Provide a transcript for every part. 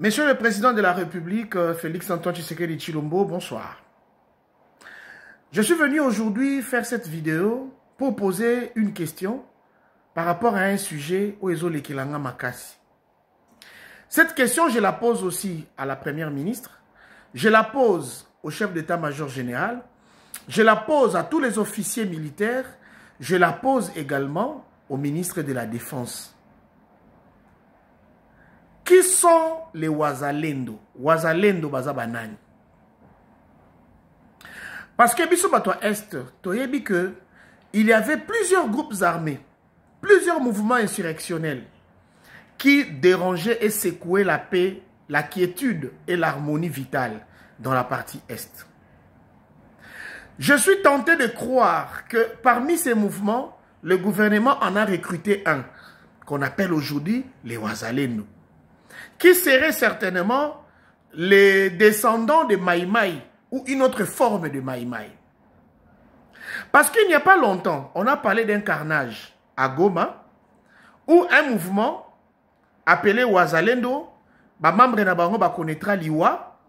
Monsieur le Président de la République, Félix-Antoine Tshisekedi Tshilombo, bonsoir. Je suis venu aujourd'hui faire cette vidéo pour poser une question par rapport à un sujet au Ezole Kilanga Makasi. Cette question, je la pose aussi à la Première ministre, je la pose au chef d'état-major général, je la pose à tous les officiers militaires, je la pose également au ministre de la Défense. Qui sont les Wazalendo? Wazalendo bazabanani. Parce que biso bato est, toyebi que il y avait plusieurs groupes armés, plusieurs mouvements insurrectionnels qui dérangeaient et secouaient la paix, la quiétude et l'harmonie vitale dans la partie est. Je suis tenté de croire que parmi ces mouvements, le gouvernement en a recruté un, qu'on appelle aujourd'hui les Wazalendo, qui seraient certainement les descendants de Maï Maï ou une autre forme de Maï Maï. Parce qu'il n'y a pas longtemps, on a parlé d'un carnage à Goma où un mouvement appelé Wazalendo, membre na bango ba connaîtra l'IWA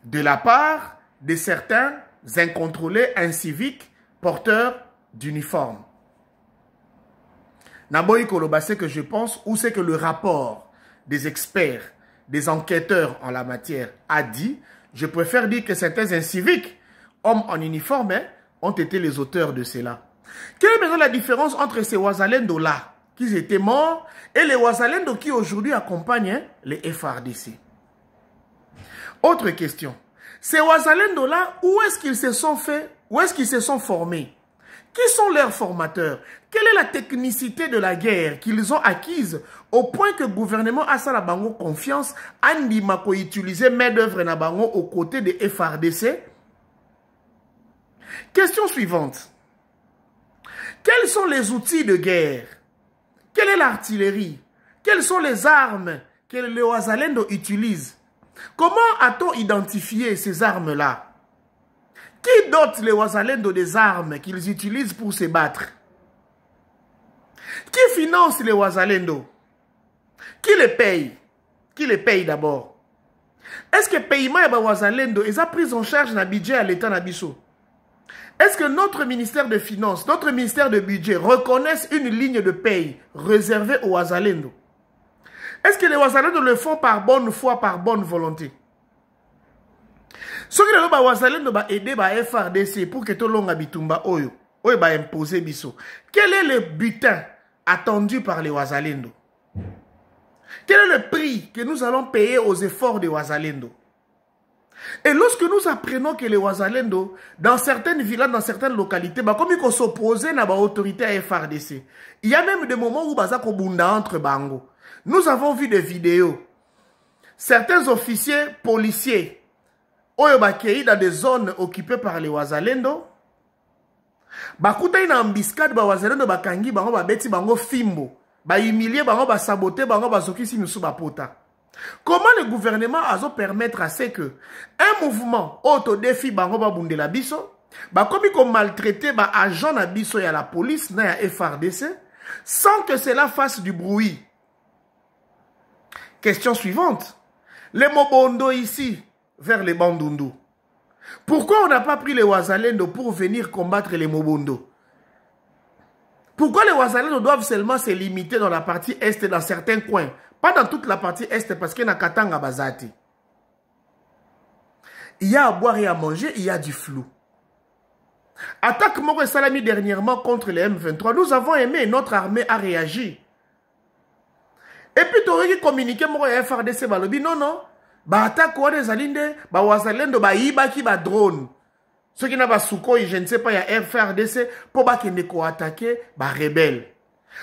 de la part de certains incontrôlés, inciviques, porteurs d'uniformes. Naboy Koloba, c'est que je pense, ou c'est que le rapport des experts, des enquêteurs en la matière a dit, je préfère dire que certains inciviques, hommes en uniforme, ont été les auteurs de cela. Quelle est maintenant la différence entre ces Wazalendo-là, qui étaient morts, et les Wazalendo qui aujourd'hui accompagnent les FARDC? Autre question. Ces Wazalendo-là, où est-ce qu'ils se sont faits, où est-ce qu'ils se sont formés? Qui sont leurs formateurs? Quelle est la technicité de la guerre qu'ils ont acquise au point que le gouvernement a sa bango confiance Andi Mako utiliser main d'œuvre na bango aux côtés des FARDC? Question suivante. Quels sont les outils de guerre? Quelle est l'artillerie? Quelles sont les armes que les Wazalendo utilisent? Comment a-t-on identifié ces armes-là? Qui dote les Wazalendo des armes qu'ils utilisent pour se battre? Qui finance les Wazalendo? Qui les paye? Qui les paye d'abord? Est-ce que le paiement de Wazalendo est pris en charge dans le budget à l'État Nabiso? Est-ce que notre ministère de Finances, notre ministère de Budget reconnaissent une ligne de paye réservée aux Wazalendo? Est-ce que les Wazalendo le font par bonne foi, par bonne volonté? Ce qui est le Wazalendo va aider le FARDC pour que tout le monde bitumba oyo va imposer biso. Quel est le butin attendu par les Wazalendo? Quel est le prix que nous allons payer aux efforts des Wazalendo? Et lorsque nous apprenons que les Wazalendo, dans certaines villes, dans certaines localités, comme ils s'opposent à l'autorité à FARDC, il y a même des moments où ils sont entre bango. Nous avons vu des vidéos. Certains officiers policiers dans des zones occupées par les Wazalendo, bakuta ina embuscade ba Wazalendo bakangi bango babeti bango fimbo, ba humilier bango ba saboter bango bazokisi misu ba pota. Comment le gouvernement a permettre à ce que un mouvement autodéfi bango ba bundela biso, ba komi ko maltraiter ba agent na biso ya la police na ya FARDC sans que cela fasse du bruit? Question suivante. Les Mobondo ici vers les Bandundu. Pourquoi on n'a pas pris les Wazalendo pour venir combattre les Mobondo? Pourquoi les Wazalendo doivent seulement se limiter dans la partie est dans certains coins? Pas dans toute la partie est parce qu'il y a Katanga Bazati. Il y a à boire et à manger, il y a du flou. Attaque Moko Salami dernièrement contre les M23. Nous avons aimé, notre armée a réagi. Et puis tu aurais communiqué avec FARDC Balobi. Non, non. Ba attaque ou des alinde, ba Wazalendo, ba ibaki, ba drone. Ceux qui n'ont pas Sukhoi, je ne sais pas, il y a FARDC, pour ba qui ne ko attaquer, ba rebelle.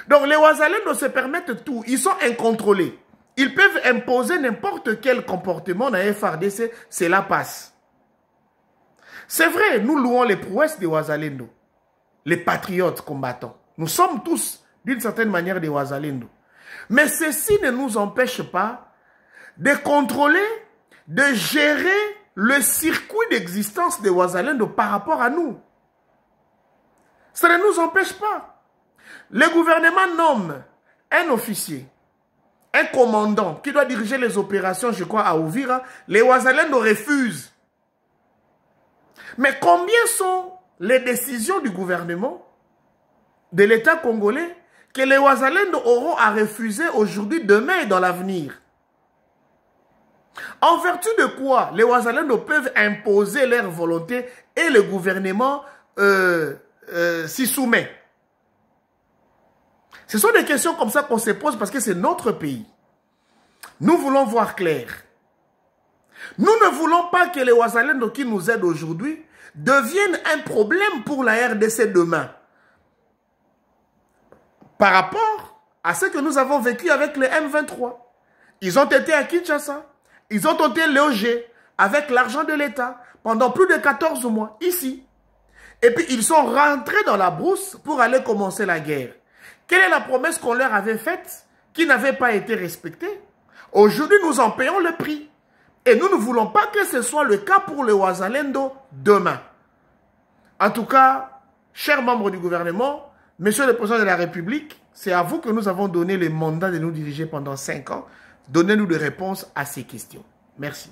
Donc les Wazalendo se permettent tout. Ils sont incontrôlés. Ils peuvent imposer n'importe quel comportement dans FARDC, cela passe. C'est vrai, nous louons les prouesses des Wazalendo. Les patriotes combattants. Nous sommes tous, d'une certaine manière, des Wazalendo. Mais ceci ne nous empêche pas de contrôler, de gérer le circuit d'existence des Wazalendo par rapport à nous. Ça ne nous empêche pas. Le gouvernement nomme un officier, un commandant qui doit diriger les opérations, je crois, à Uvira, les Wazalendo refusent. Mais combien sont les décisions du gouvernement, de l'État congolais, que les Wazalendo auront à refuser aujourd'hui, demain et dans l'avenir? En vertu de quoi les Wazalendo peuvent imposer leur volonté et le gouvernement s'y soumet? Ce sont des questions comme ça qu'on se pose parce que c'est notre pays. Nous voulons voir clair. Nous ne voulons pas que les Wazalendo qui nous aident aujourd'hui deviennent un problème pour la RDC demain. Par rapport à ce que nous avons vécu avec les M23. Ils ont été à Kinshasa. Ils ont été logés avec l'argent de l'État pendant plus de 14 mois ici. Et puis ils sont rentrés dans la brousse pour aller commencer la guerre. Quelle est la promesse qu'on leur avait faite qui n'avait pas été respectée? Aujourd'hui, nous en payons le prix. Et nous ne voulons pas que ce soit le cas pour le Wazalendo demain. En tout cas, chers membres du gouvernement, Monsieur le Président de la République, c'est à vous que nous avons donné le mandat de nous diriger pendant 5 ans. Donnez-nous des réponses à ces questions. Merci.